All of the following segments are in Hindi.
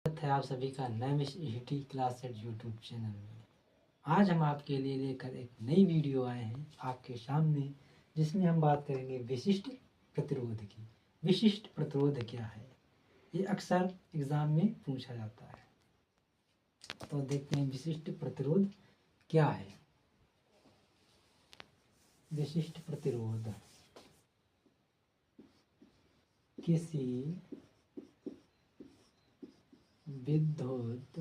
है आप सभी का नए हिटी क्लास एट यूट्यूब चैनल में। आज हम आपके लिए लेकर एक नई वीडियो आए हैं आपके सामने, जिसमें हम बात करेंगे विशिष्ट प्रतिरोध की। विशिष्ट प्रतिरोध क्या है, ये अक्सर एग्जाम में पूछा जाता है। तो देखते हैं विशिष्ट प्रतिरोध क्या है। विशिष्ट प्रतिरोध किसी विद्युत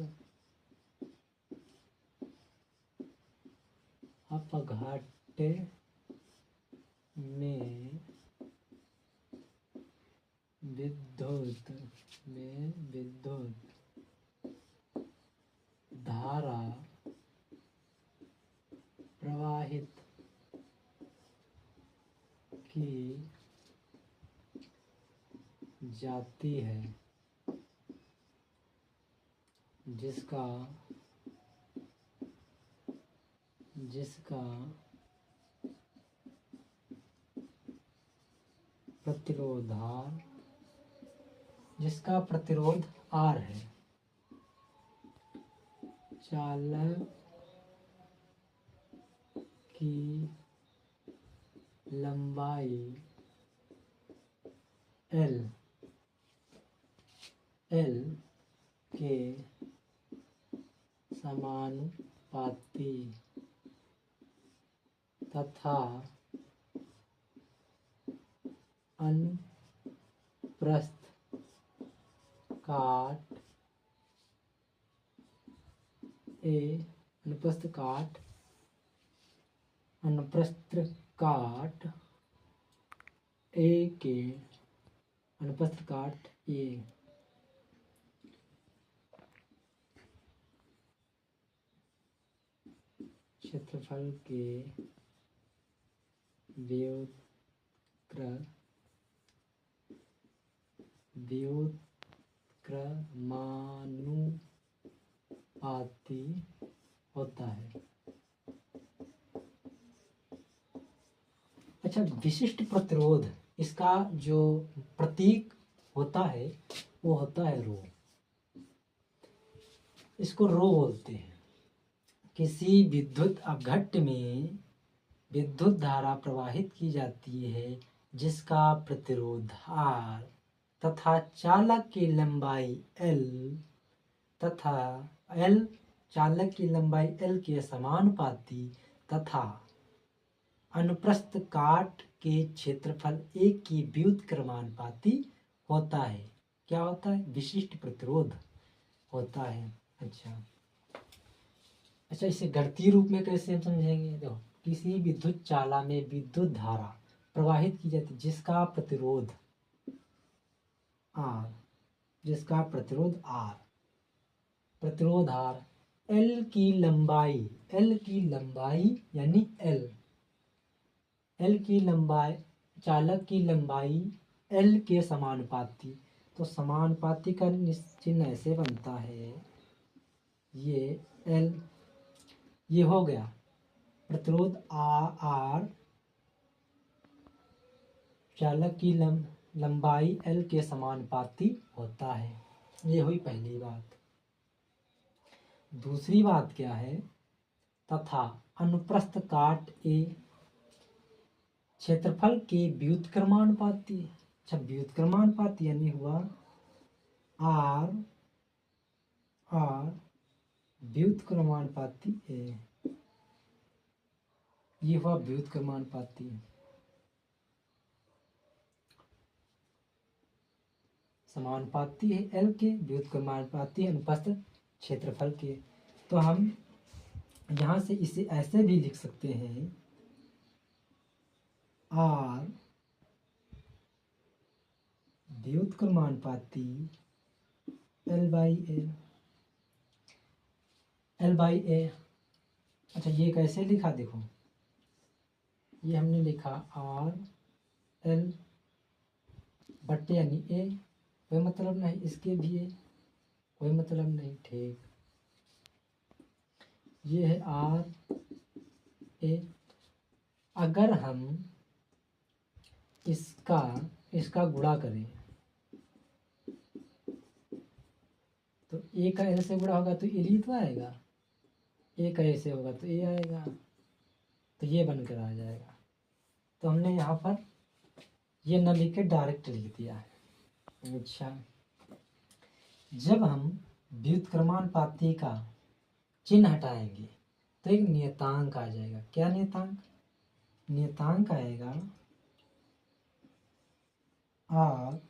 अपघट्य में विद्युत धारा प्रवाहित की जाती है, जिसका प्रतिरोध R है। चालक की लंबाई L के समानुपाती तथा अनुप्रस्थ काट अनुप्रस्थ काट A क्षेत्रफल के व्युत्क्रमानुपाती होता है। अच्छा, विशिष्ट प्रतिरोध, इसका जो प्रतीक होता है वो होता है रो। इसको रो बोलते हैं। किसी विद्युत अपघट्य में विद्युत धारा प्रवाहित की जाती है, जिसका प्रतिरोध R तथा चालक की लंबाई L के समानुपाती तथा अनुप्रस्थ काट के क्षेत्रफल A की व्युत्क्रमानुपाती होता है। क्या होता है? विशिष्ट प्रतिरोध होता है। अच्छा, इसे गणितीय रूप में कैसे हम समझेंगे? देखो, किसी विद्युत चाला में विद्युत धारा प्रवाहित की जाती है, जिसका प्रतिरोध R L की लंबाई यानी L की लंबाई, चालक की लंबाई L के समानुपाती। तो समानुपाती का चिन्ह ऐसे बनता है, ये L, ये हो गया प्रतिरोध R चालक की लंबाई L के समानुपाती होता है। ये हुई पहली बात। दूसरी बात क्या है? तथा अनुप्रस्थ काट A क्षेत्रफल के व्युत्क्रमानुपाती। अच्छा, व्युत्क्रमानुपाती यानी हुआ R व्युत्क्रमानुपाती A, ये हुआ व्युत्क्रमानुपाती। समानुपाती है L के, व्युत्क्रमानुपाती अनुप्रस्थ क्षेत्रफल के। तो हम यहाँ से इसे ऐसे भी लिख सकते हैं, R व्युत्क्रमानुपाती L बाई A। अच्छा, ये कैसे लिखा? देखो, ये हमने लिखा R L बट्टे यानी A, कोई मतलब नहीं, इसके भी A, कोई मतलब नहीं। ठीक, ये है R A। अगर हम इसका गुणा करें तो ए का एल से गुणा होगा तो एल ही तो आएगा, ए का ए से होगा तो ए आएगा, तो ये बनकर आ जाएगा। तो हमने यहाँ पर ये न लिख के डायरेक्ट लिख दिया है। अच्छा, जब हम व्युत्क्रमानुपाती का चिन्ह हटाएंगे तो एक नियतांक आ जाएगा। क्या नियतांक? नियतांक आएगा आर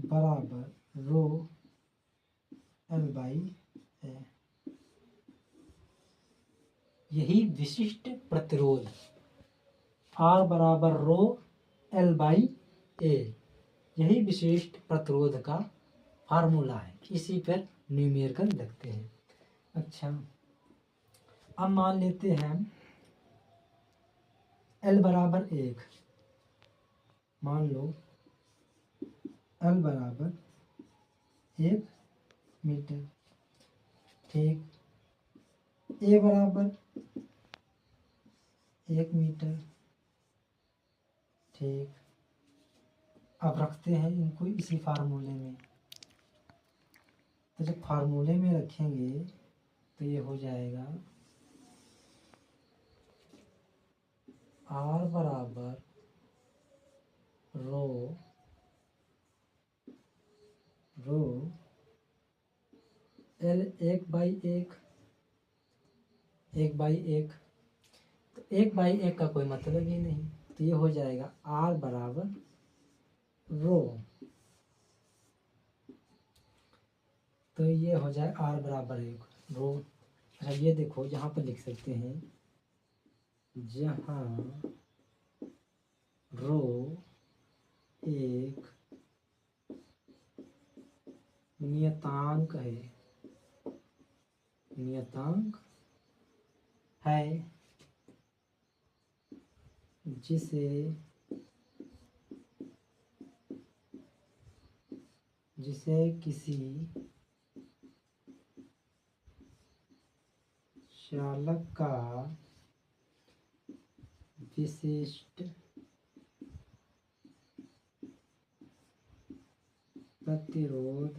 बराबर रो एल बाई ए। यही विशिष्ट प्रतिरोध आर बराबर रो एल बाई ए, यही विशिष्ट प्रतिरोध का फार्मूला है। इसी पर न्यूमेरिकल लिखते हैं। अच्छा, अब मान लेते हैं एल बराबर 1, मान लो एल बराबर 1 मीटर, ठीक। ए बराबर 1 मीटर, ठीक। अब रखते हैं इनको इसी फार्मूले में। तो जब फार्मूले में रखेंगे तो ये हो जाएगा आर बराबर रो एल 1/1, 1/1। तो 1/1 का कोई मतलब ही नहीं, तो ये हो जाएगा आर बराबर रो, तो ये हो जाए आर बराबर 1 रो। अच्छा, ये देखो यहाँ पर लिख सकते हैं, जहाँ रो एक नियतांक है जिसे किसी चालक का विशिष्ट प्रतिरोध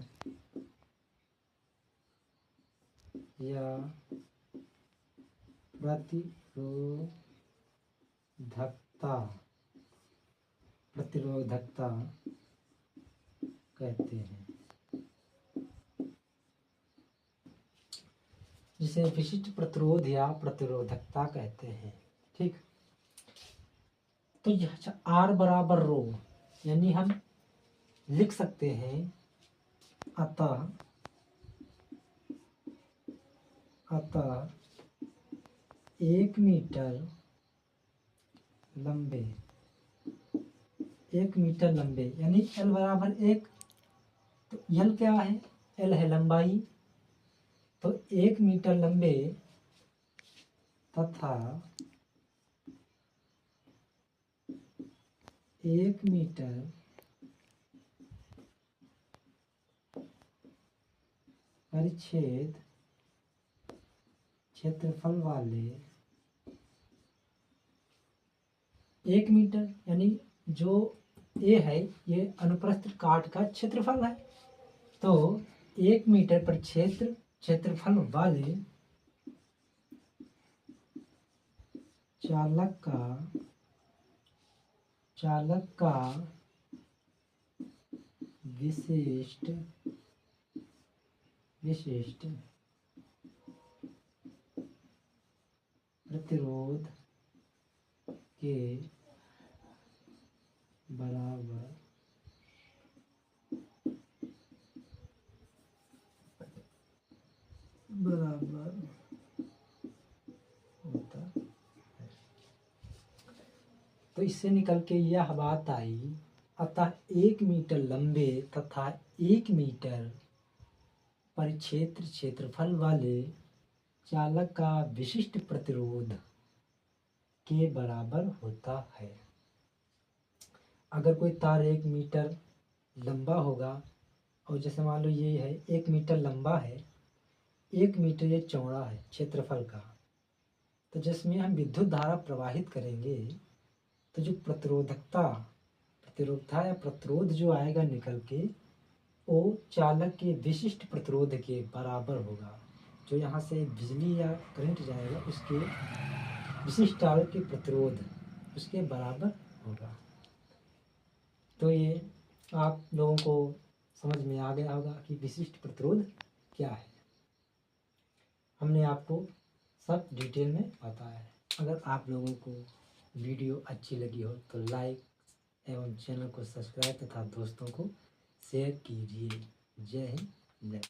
या प्रतिरोधकता कहते हैं, जिसे विशिष्ट प्रतिरोध या प्रतिरोधकता कहते हैं, ठीक। तो यह आर बराबर रो, यानी हम लिख सकते हैं अतः 1 मीटर लंबे, यानी एल बराबर 1, तो एल क्या है? एल है लंबाई, तो 1 मीटर लंबे तथा 1 मीटर परिच्छेद क्षेत्रफल वाले 1 मीटर, यानी जो ए है ये अनुप्रस्थ काट का क्षेत्रफल है, तो 1 मीटर पर क्षेत्रफल वाले चालक का विशिष्ट प्रतिरोध के बराबर होता है। तो इससे निकल के यह बात आई, अतः 1 मीटर लंबे तथा 1 मीटर परिक्षेत्र क्षेत्रफल वाले चालक का विशिष्ट प्रतिरोध के बराबर होता है। अगर कोई तार 1 मीटर लंबा होगा, और जैसे मान लो ये है 1 मीटर लंबा है, 1 मीटर ये चौड़ा है क्षेत्रफल का, तो जिसमें हम विद्युत धारा प्रवाहित करेंगे तो जो प्रतिरोध या प्रतिरोध जो आएगा निकल के, ओ चालक के विशिष्ट प्रतिरोध के बराबर होगा। जो यहाँ से बिजली या करंट जाएगा उसके विशिष्ट चालक के प्रतिरोध उसके बराबर होगा। तो ये आप लोगों को समझ में आ गया होगा कि विशिष्ट प्रतिरोध क्या है। हमने आपको सब डिटेल में बताया है। अगर आप लोगों को वीडियो अच्छी लगी हो तो लाइक एवं चैनल को सब्सक्राइब तथा दोस्तों को शेयर कीजिए। जय हिंद, जय